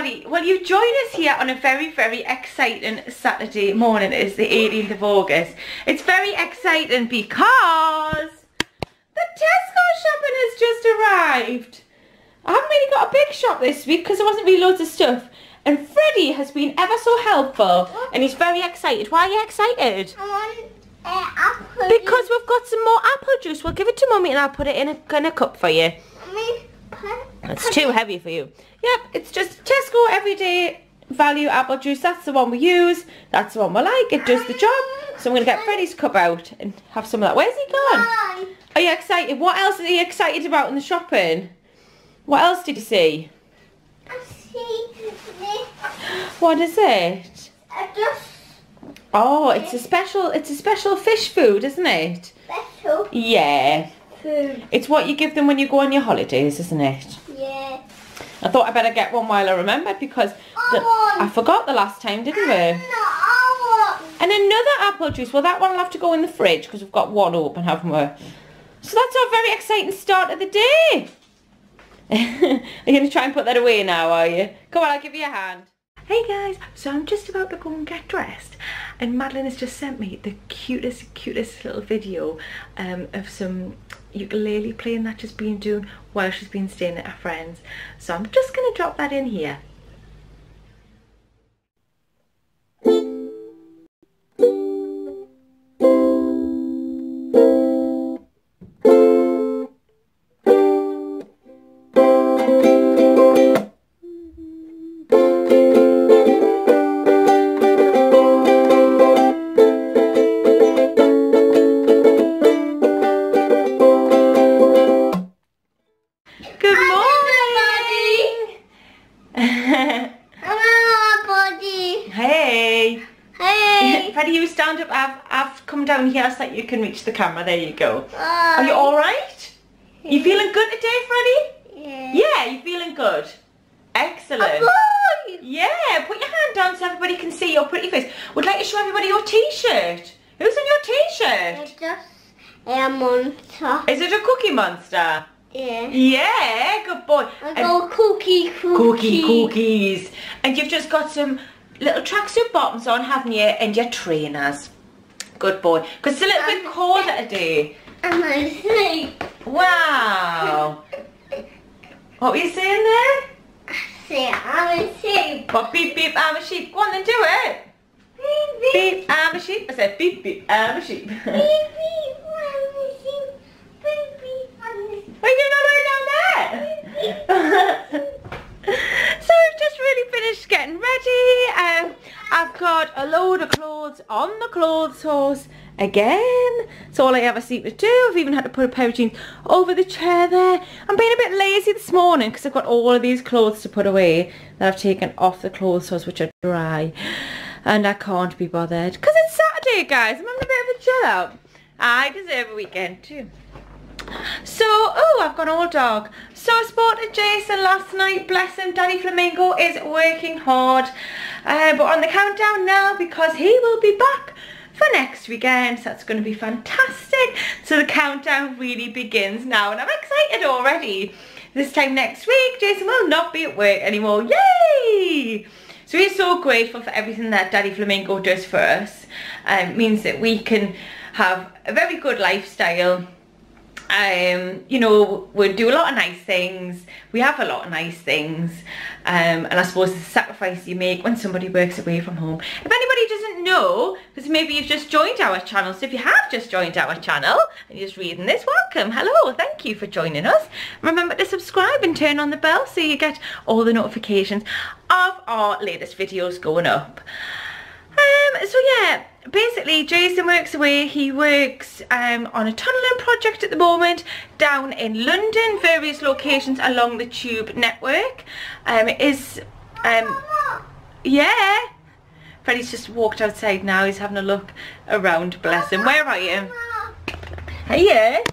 everybody. Well, you join us here on a very, very exciting Saturday morning. It is the 18th of August. It's very exciting because the Tesco shopping has just arrived. I haven't really got a big shop this week because there wasn't really loads of stuff. And Freddie has been ever so helpful and he's very excited. Why are you excited? I want apple because we've got some more apple juice. We'll give it to Mummy and I'll put it in a cup for you. It's too heavy for you. Yep, it's just Tesco everyday value apple juice. That's the one we use. That's the one we like. It does the job. So I'm going to get Freddie's cup out and have some of that. Where's he gone? Are you excited? What else are you excited about in the shopping? What else did you see? I see this. What is it? Oh, it's a special fish food, isn't it? Special Yeah. food. It's what you give them when you go on your holidays, isn't it? Yeah. I thought I better get one while I remembered because I forgot the last time, didn't we? And another apple juice. Well, that one will have to go in the fridge because we've got one open, haven't we? So that's our very exciting start of the day. Are you going to try and put that away now, are you? Come on, I'll give you a hand. Hey guys, so I'm just about to go and get dressed and Madeline has just sent me the cutest little video of some ukulele playing that she's been doing while she's been staying at her friend's. So I'm just going to drop that in here. Freddie, you stand up. I've come down here so that you can reach the camera. There you go. Are you all right? You feeling good today, Freddie? Yeah. Yeah, you feeling good? Excellent. Yeah, put your hand down so everybody can see your pretty face. Would like to show everybody your t-shirt. Who's in your t-shirt? It's just a monster. Is it a Cookie Monster? Yeah. Yeah, good boy. I got cookies. And you've just got some little tracksuit bottoms on, haven't you? And your trainers. Good boy. Because it's a little bit colder today. I'm asleep. Wow. What were you saying there? I'm a sheep. What, beep beep, I'm a sheep. Go on then, do it. Beep, Beep, I'm a sheep. I said beep beep, I'm a sheep. beep, beep, I'm a sheep. Beep, beep, I'm a sheep. What are you doing all the way down there? So we've just really finished getting ready. I've got a load of clothes on the clothes horse again. It's all I ever seem to do. I've even had to put a pair of jeans over the chair there. I'm being a bit lazy this morning because I've got all of these clothes to put away that I've taken off the clothes horse, which are dry. And I can't be bothered because it's Saturday, guys. I'm having a bit of a chill out. I deserve a weekend too. So, oh, I've gone all dog. So I spotted Jason last night, bless him. Daddy Flamingo is working hard. But on the countdown now because he will be back for next weekend. So that's going to be fantastic. So the countdown really begins now and I'm excited already. This time next week, Jason will not be at work anymore. Yay! So we're so grateful for everything that Daddy Flamingo does for us. It means that we can have a very good lifestyle. You know, we do a lot of nice things. We have a lot of nice things. And I suppose the sacrifice you make when somebody works away from home. If anybody doesn't know, because maybe you've just joined our channel, so if you have just joined our channel and you're just reading this, welcome, hello, thank you for joining us. Remember to subscribe and turn on the bell so you get all the notifications of our latest videos going up. So yeah, basically Jason works away. He works on a tunnelling project at the moment down in London, various locations along the tube network. Yeah, Freddie's just walked outside now. He's having a look around, bless him. Where are you? Hiya.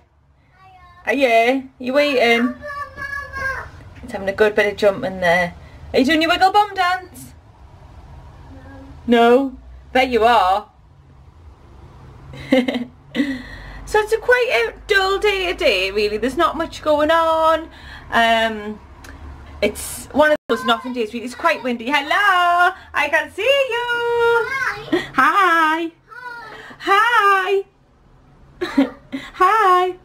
Hiya. You waiting? He's having a good bit of jumping there. Are you doing your wiggle bum dance? No? Bet you are. So it's quite a dull day today, really. There's not much going on. It's one of those nothing days. It's quite windy. Hello, I can see you. Hi. Hi. Hi.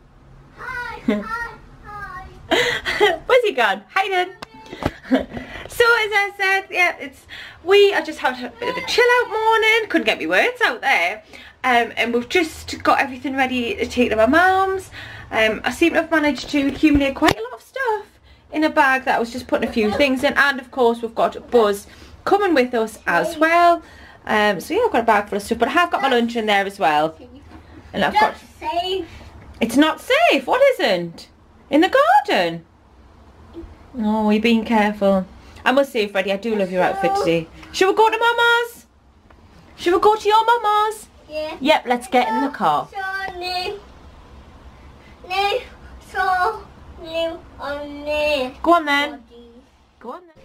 Hi. Where's he gone? Hiding. So as I said, yeah, we are just having a bit of a chill out morning. Couldn't get my words out there. And we've just got everything ready to take to my mum's. I seem to have managed to accumulate quite a lot of stuff in a bag that I was just putting a few things in, and of course we've got Buzz coming with us as well. So yeah, I've got a bag full of stuff, but I have got my lunch in there as well. And I've got... safe. It's not safe. What isn't? In the garden? Oh, you're being careful. I must say, Freddie, I do love your outfit today. Shall we go to Mama's? Shall we go to your Mama's? Yeah. Yep, let's get in the car. Go on then. Go on then.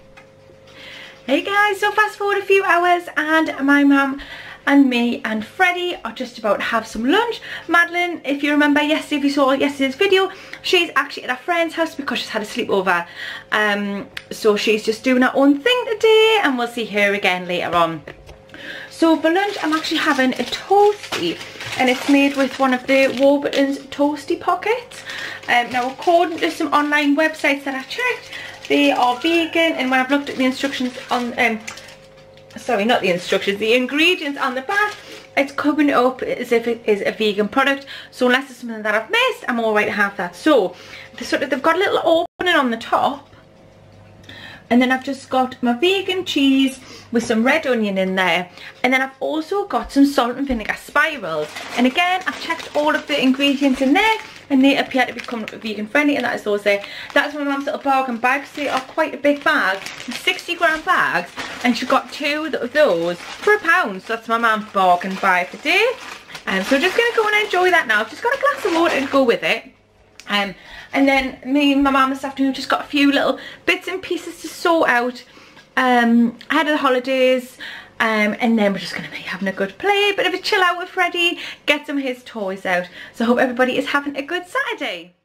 Hey guys, so fast forward a few hours and my mum and me and Freddie are just about to have some lunch. Madeline, if you remember yesterday, if you saw yesterday's video, she's actually at a friend's house because she's had a sleepover. So she's just doing her own thing today and we'll see her again later on. So for lunch I'm actually having a toastie, and it's made with one of the Warburton's toastie pockets. Now according to some online websites that I checked, they are vegan, and when I've looked at the instructions on, sorry, not the instructions, the ingredients on the back, it's coming up as if it is a vegan product. So unless it's something that I've missed, I'm alright to have that. So they've got a little opening on the top, and then I've just got my vegan cheese with some red onion in there, and then I've also got some salt and vinegar spirals. And again, I've checked all of the ingredients in there and they appear to be coming up with vegan friendly, and that is those there. That's my mum's little bargain bags. They are quite a big bag, 60-gram bags, and she got 2 of those for £1. So that's my mum's bargain buy for today. So we're just going to go and enjoy that now. I've just got a glass of water to go with it. And then me and my mum this afternoon just got a few little bits and pieces to sort out ahead of the holidays, and then we're just going to be having a good play, bit of a chill out with Freddie, get some of his toys out. So I hope everybody is having a good Saturday.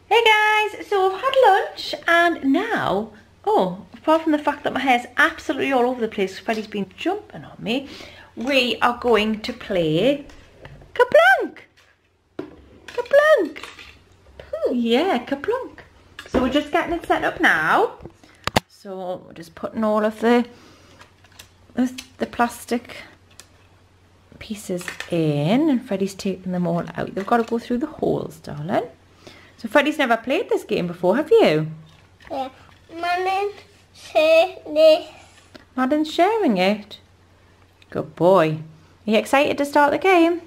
Hey guys, so I've had lunch and now, oh, apart from the fact that my hair's absolutely all over the place, Freddie's been jumping on me, we are going to play Kerplunk. Kerplunk. Yeah, Kerplunk. So we're just getting it set up now. So we're just putting all of the plastic pieces in, and Freddie's taking them all out. They've got to go through the holes, darling. So Freddie's never played this game before, have you? Yeah. Mum, share this. Madeline's sharing it. Good boy. Are you excited to start the game?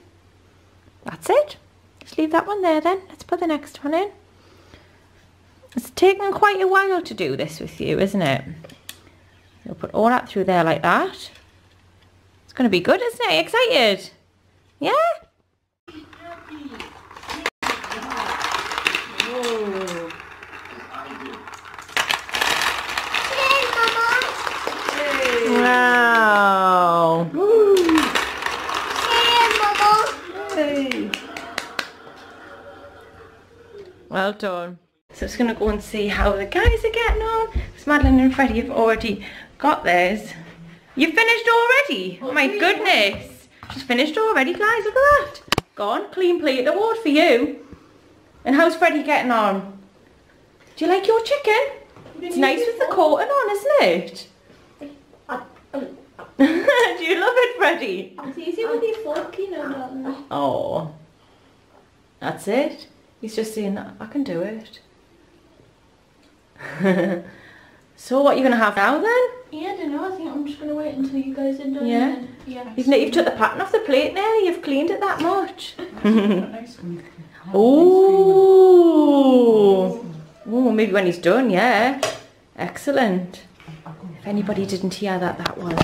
That's it. Just leave that one there then. Let's put the next one in. It's taken quite a while to do this with you, isn't it? You'll put all that through there like that. It's going to be good, isn't it? Are you excited? Yeah? Wow. Hey. Well done. So I'm just going to go and see how the guys are getting on. Because Madeline and Freddie have already got theirs. You finished already? Oh my goodness. She's finished already, guys. Look at that. Gone. Clean plate award for you. And how's Freddie getting on? Do you like your chicken? It's nice with the coating on, isn't it? Do you love it, Freddie? It's easy with your fork, you know. Oh. That's it. He's just saying that I can do it. So what are you going to have now then? Yeah, I don't know. I think I'm just going to wait until you guys are done. Yeah? And then, yeah. You've took the pattern off the plate now. You've cleaned it that much. Oh. Oh, maybe when he's done, yeah. Excellent. If anybody didn't hear that, that was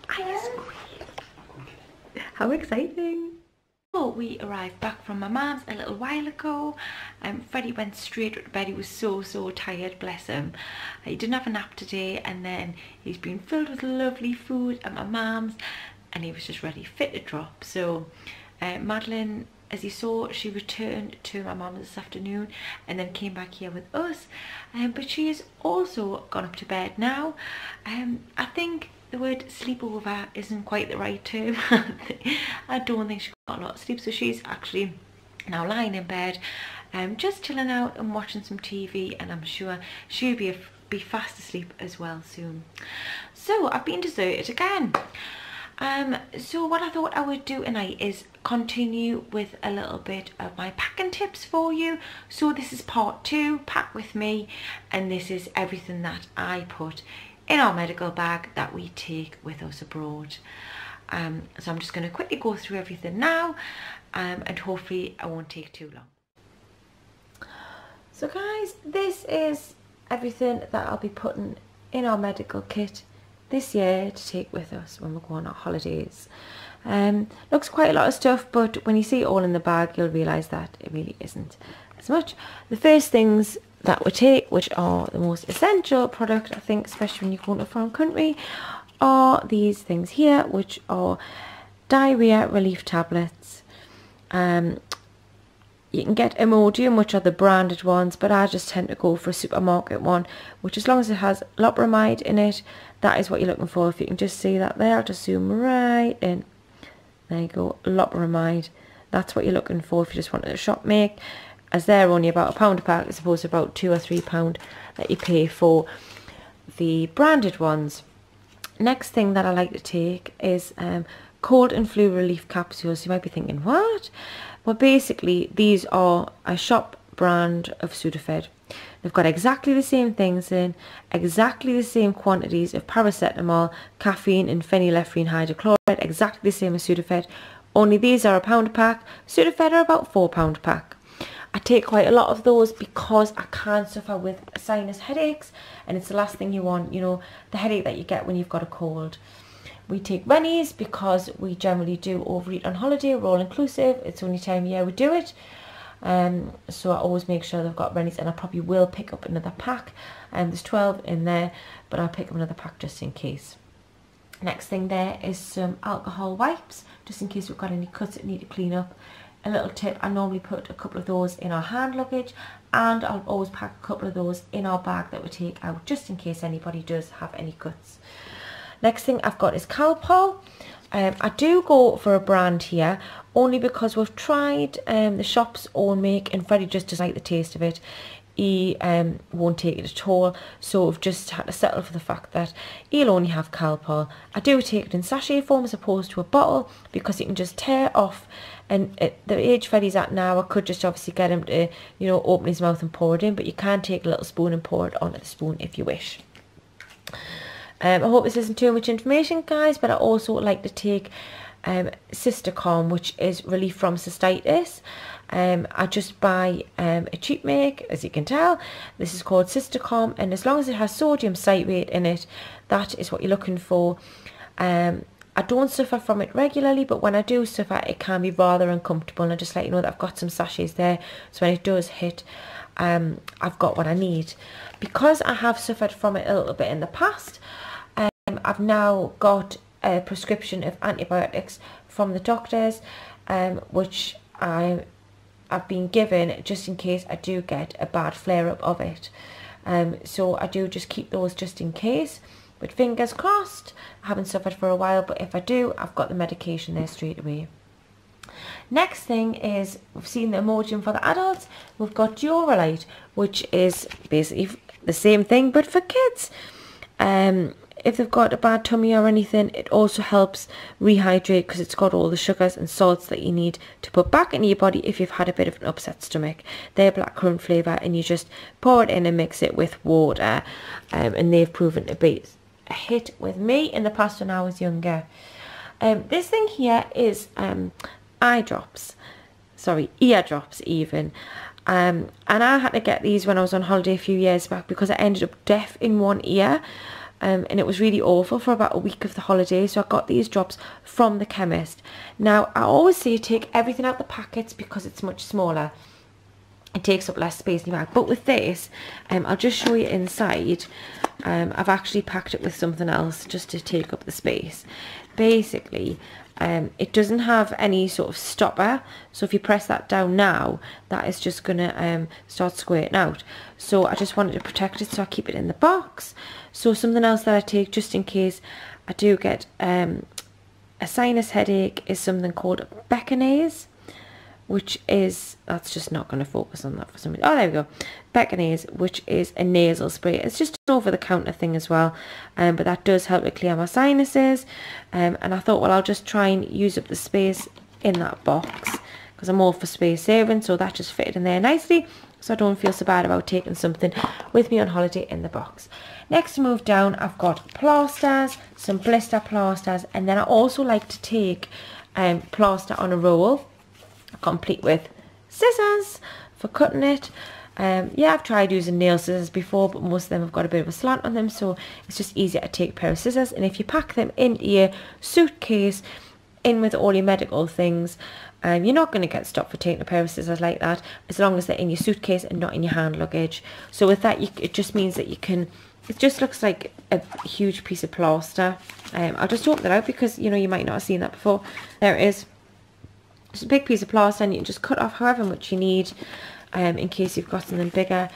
ice cream. How exciting. So we arrived back from my mum's a little while ago. Freddie went straight to bed. He was so tired, bless him. He didn't have a nap today, and then he's been filled with lovely food at my mum's, and he was just ready fit to drop. So Madeline as you saw, she returned to my mum's this afternoon and then came back here with us. But she has also gone up to bed now. I think the word sleepover isn't quite the right term. I don't think she got a lot of sleep, so she's actually now lying in bed, just chilling out and watching some TV, and I'm sure she'll be fast asleep as well soon. So I've been deserted again. So what I thought I would do tonight is continue with a little bit of my packing tips for you. So this is part 2, pack with me, and this is everything that I put in our medical bag that we take with us abroad. So I'm just going to quickly go through everything now, and hopefully I won't take too long. So guys, this is everything that I'll be putting in our medical kit this year to take with us when we go on our holidays. Looks quite a lot of stuff, but when you see it all in the bag, you'll realise that it really isn't as much. The first things that we take, which are the most essential product, I think, especially when you go into a foreign country, are these things here, which are diarrhea relief tablets. You can get Imodium, which are the branded ones, but I just tend to go for a supermarket one, which, as long as it has loperamide in it, that is what you're looking for. If you can just see that there, I'll just zoom right in. There you go, loperamide. That's what you're looking for if you just want a shop make, as they're only about £1 a pack as opposed to about £2 or £3 that you pay for the branded ones. Next thing that I like to take is cold and flu relief capsules. You might be thinking, what? Well, basically, these are a shop brand of Sudafed. They've got exactly the same things in, exactly the same quantities of paracetamol, caffeine and phenylephrine hydrochloride, exactly the same as Sudafed. Only these are £1 a pack. Sudafed are about £4 a pack. I take quite a lot of those because I can suffer with sinus headaches, and it's the last thing you want, you know, the headache that you get when you've got a cold. We take Rennies because we generally do overeat on holiday. We're all inclusive. It's the only time of year we do it. So I always make sure they've got Rennies, and I probably will pick up another pack. There's 12 in there, but I'll pick up another pack just in case. Next thing there is some alcohol wipes, just in case we've got any cuts that need to clean up. A little tip, I normally put a couple of those in our hand luggage, and I'll always pack a couple of those in our bag that we take out, just in case anybody does have any cuts. Next thing I've got is Kerplunk. I do go for a brand here only because we've tried the shop's own make, and Freddie just doesn't like the taste of it. He won't take it at all, so we've just had to settle for the fact that he'll only have Kerplunk. I do take it in sachet form as opposed to a bottle, because you can just tear off, and at the age Freddie's at now, I could just obviously get him to, you know, open his mouth and pour it in, but you can take a little spoon and pour it onto the spoon if you wish. I hope this isn't too much information, guys, but I also like to take Calm, which is relief from cystitis. I just buy a cheap make, as you can tell. This is called Calm, and as long as it has sodium citrate in it, that is what you're looking for. I don't suffer from it regularly, but when I do suffer, it can be rather uncomfortable, and I just let you know that I've got some sachets there, so when it does hit, I've got what I need. Because I have suffered from it a little bit in the past, I've now got a prescription of antibiotics from the doctors, which I've been given just in case I do get a bad flare-up of it. So I do just keep those just in case. But fingers crossed, I haven't suffered for a while, but if I do, I've got the medication there straight away. Next thing is, we've seen the Imodium for the adults. We've got Duralite, which is basically the same thing but for kids. If they've got a bad tummy or anything, it also helps rehydrate, because it's got all the sugars and salts that you need to put back into your body if you've had a bit of an upset stomach. They're blackcurrant flavour, and you just pour it in and mix it with water, and they've proven to be a hit with me in the past when I was younger. This thing here is ear drops even. And I had to get these when I was on holiday a few years back, because I ended up deaf in one ear. And it was really awful for about a week of the holiday, so I got these drops from the chemist. Now, I always say take everything out the packets because it's much smaller. It takes up less space in your bag. But with this, I'll just show you inside. I've actually packed it with something else just to take up the space. Basically, It doesn't have any sort of stopper, so if you press that down now, that is just going to start squirting out. So I just wanted to protect it, so I keep it in the box. So something else that I take just in case I do get a sinus headache is something called Beckinase, which is, that's just not going to focus on that for some reason. Oh, there we go. Beckinase, which is a nasal spray. It's just an over-the-counter thing as well, but that does help to clear my sinuses. And I thought, well, I'll just try and use up the space in that box because I'm all for space saving, so that just fitted in there nicely, so I don't feel so bad about taking something with me on holiday in the box. Next to move down, I've got plasters, some blister plasters, and then I also like to take plaster on a roll, complete with scissors for cutting it. Yeah, I've tried using nail scissors before, but most of them have got a bit of a slant on them, so it's just easier to take a pair of scissors. And if you pack them into your suitcase in with all your medical things, you're not going to get stopped for taking a pair of scissors like that, as long as they're in your suitcase and not in your hand luggage. So with that, it just means that you can, it just looks like a huge piece of plaster. I'll just open it out because, you know, you might not have seen that before. There it is. It's a big piece of plaster, and you can just cut off however much you need in case you've got something bigger.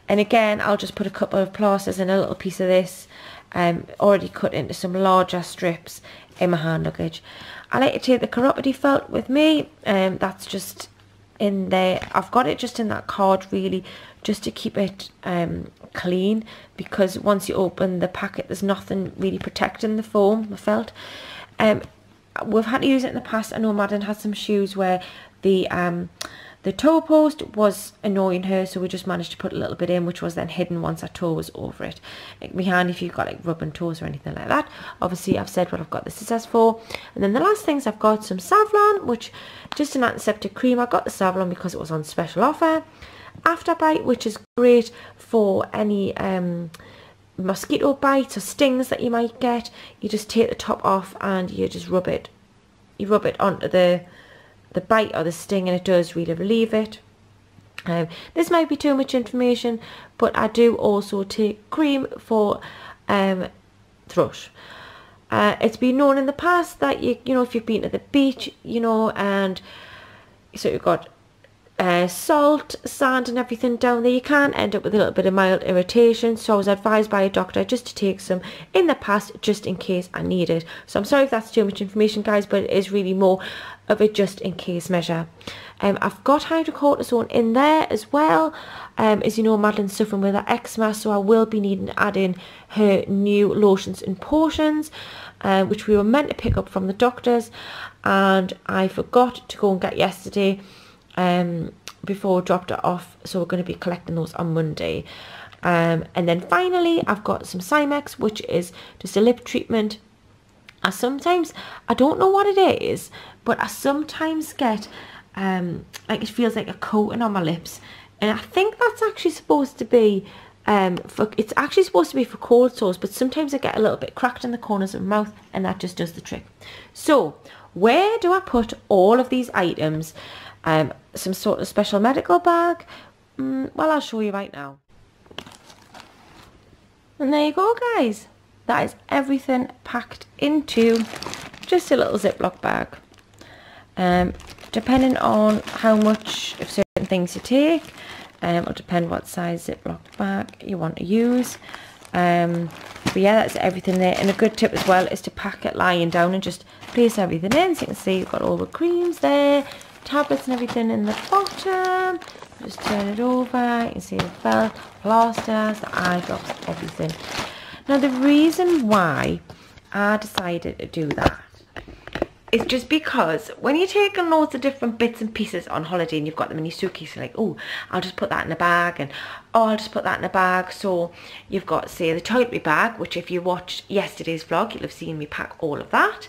And again, I'll just put a couple of plasters in a little piece of this, already cut into some larger strips in my hand luggage. I like to take the chiropody felt with me, that's just in there. I've got it just in that card really, just to keep it clean, because once you open the packet there's nothing really protecting the foam, the felt. We've had to use it in the past. I know Madeline had some shoes where the toe post was annoying her, so we just managed to put a little bit in, which was then hidden once her toe was over it. It can be handy if you've got like rubbing toes or anything like that. Obviously I've said what I've got the scissors for. And then the last things, I've got some Savlon, which just an antiseptic cream. I got the Savlon because it was on special offer. Afterbite, which is great for any mosquito bites or stings that you might get. You just take the top off and you just rub it. You rub it onto the bite or the sting, and it does really relieve it. This might be too much information, but I do also take cream for thrush. It's been known in the past that you know, if you've been to the beach, you know, and so you've got salt, sand and everything down there, you can end up with a little bit of mild irritation. So I was advised by a doctor just to take some in the past, just in case I need it. So I'm sorry if that's too much information, guys, but it is really more of a just in case measure. I've got hydrocortisone in there as well. As you know, Madeline's suffering with her eczema, so I will be needing to add in her new lotions and potions, which we were meant to pick up from the doctors, and I forgot to go and get yesterday before I dropped it off, so we're going to be collecting those on Monday. And then finally I've got some Cymex, which is just a lip treatment. I don't know what it is, but I sometimes get like it feels like a coating on my lips, and I think that's actually supposed to be it's actually supposed to be for cold sores, but sometimes I get a little bit cracked in the corners of my mouth, and that just does the trick. So where do I put all of these items? Some sort of special medical bag? Well, I'll show you right now. And there you go, guys. That is everything packed into just a little Ziploc bag. Depending on how much of certain things you take, it'll depend what size Ziploc bag you want to use. But yeah, that's everything there. And a good tip as well is to pack it lying down and just place everything in. So you can see you've got all the creams there, tablets and everything in the bottom. Just turn it over, you can see the felt, plasters, the eye drops, everything. Now the reason why I decided to do that is just because when you're taking loads of different bits and pieces on holiday and you've got them in your suitcase, you're like, oh, I'll just put that in a bag, and oh, I'll just put that in a bag. So you've got, say, the toiletry bag, which if you watched yesterday's vlog, you'll have seen me pack all of that.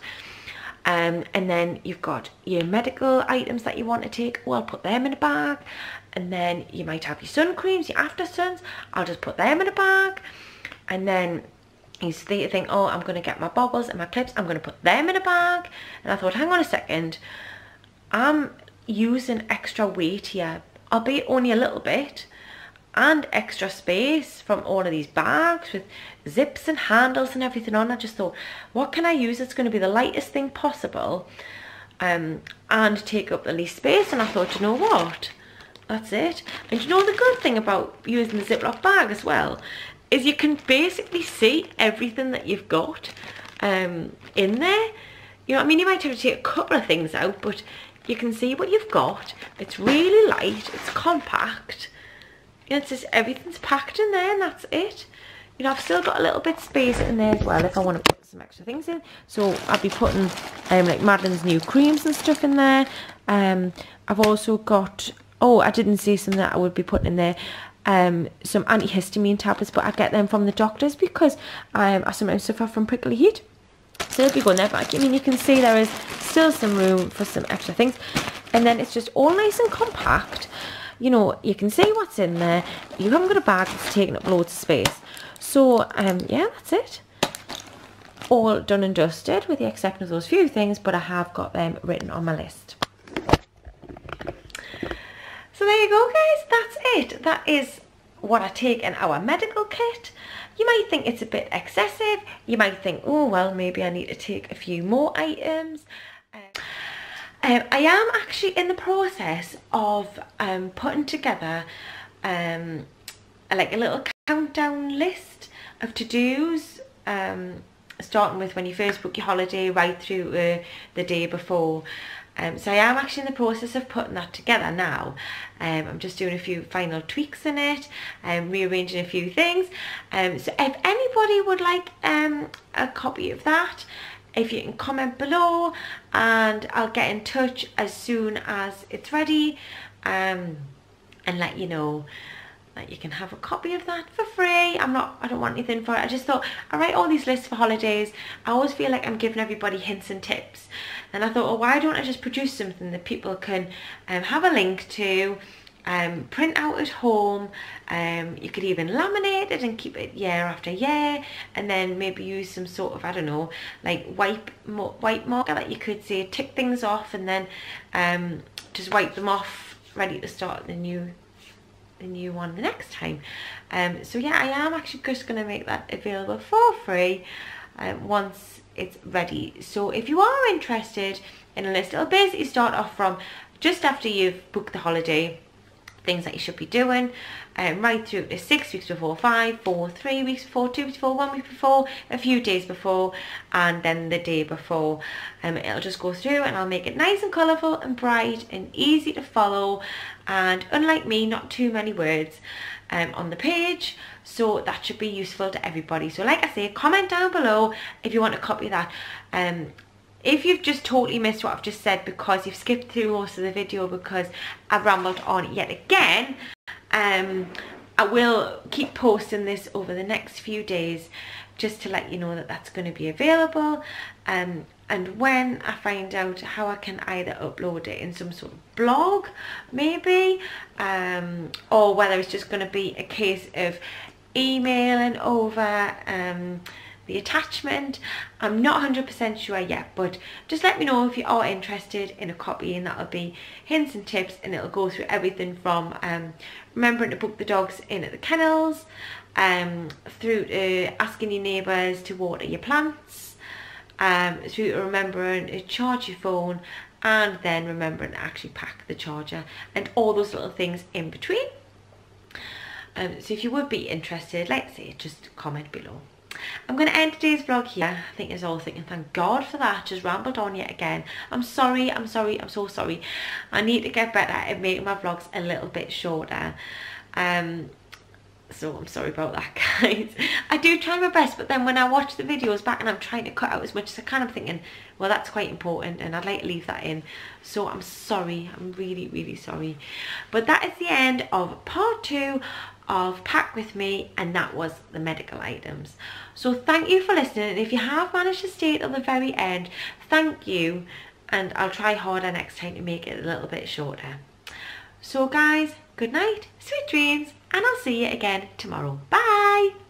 And then you've got your medical items that you want to take. Oh, I'll put them in a bag. And then you might have your sun creams, your after suns. I'll just put them in a bag. And then you think, oh, I'm going to get my bobbles and my clips. I'm going to put them in a bag. And I thought, hang on a second. I'm using extra weight here, albeit only a little bit. and extra space from all of these bags with zips and handles and everything on. I just thought, what can I use that's going to be the lightest thing possible and take up the least space? And I thought, you know what, that's it. And you know the good thing about using the Ziploc bag as well is you can basically see everything that you've got in there. You know what I mean? You might have to take a couple of things out, but you can see what you've got. It's really light, it's compact. You know, it's just everything's packed in there and that's it. You know, I've still got a little bit of space in there as well if I want to put some extra things in. So I'll be putting like Madeline's new creams and stuff in there. I've also got, oh, I didn't say something that I would be putting in there. Some antihistamine tablets, but I get them from the doctors because I sometimes suffer from prickly heat. So they'll be going there, but I mean, you can see there is still some room for some extra things. And then it's just all nice and compact. You know, you can see what's in there. You haven't got a bag that's taking up loads of space. So, yeah, that's it. All done and dusted, with the exception of those few things, but I have got them written on my list. So there you go, guys. That's it. That is what I take in our medical kit. You might think it's a bit excessive. You might think, oh, well, maybe I need to take a few more items. I am actually in the process of putting together like a little countdown list of to-dos, starting with when you first book your holiday right through the day before. So I am actually in the process of putting that together now. I'm just doing a few final tweaks in it, rearranging a few things. So if anybody would like a copy of that, if you can comment below and I'll get in touch as soon as it's ready and let you know that you can have a copy of that for free. I don't want anything for it. I just thought, I write all these lists for holidays. I always feel like I'm giving everybody hints and tips. And I thought, well, why don't I just produce something that people can have a link to, print out at home. You could even laminate it and keep it year after year, and then maybe use some sort of, I don't know, like white marker that you could say tick things off and then just wipe them off, ready to start the new one the next time. So yeah, I am actually just going to make that available for free once it's ready. So if you are interested in a list, it'll basically start off from just after you've booked the holiday, things that you should be doing, right through to 6 weeks before, 5, 4, 3 weeks before, 2 weeks before, 1 week before, a few days before, and then the day before. It'll just go through and I'll make it nice and colourful and bright and easy to follow, and unlike me, not too many words on the page, so that should be useful to everybody. So like I say, comment down below if you want a copy of that. If you've just totally missed what I've just said because you've skipped through most of the video because I've rambled on yet again, I will keep posting this over the next few days just to let you know that that's going to be available. And when I find out how I can either upload it in some sort of blog maybe, or whether it's just going to be a case of emailing over the attachment, I'm not 100% sure yet, but just let me know if you are interested in a copy, and that'll be hints and tips, and it'll go through everything from remembering to book the dogs in at the kennels, through to asking your neighbours to water your plants, through to remembering to charge your phone, and then remembering to actually pack the charger, and all those little things in between. So if you would be interested, let's say, just comment below. I'm going to end today's vlog here. I think it's all thinking, thank God for that, just rambled on yet again. I'm sorry, I'm so sorry. I need to get better at making my vlogs a little bit shorter. So I'm sorry about that, guys. I do try my best, but then when I watch the videos back and I'm trying to cut out as much as I can, I'm thinking, well, that's quite important and I'd like to leave that in. So I'm sorry, I'm really, really sorry. But that is the end of part 2 of Pack With Me, and that was the medical items. So thank you for listening, and if you have managed to stay till the very end, thank you, and I'll try harder next time to make it a little bit shorter. So guys, good night, sweet dreams, and I'll see you again tomorrow. Bye!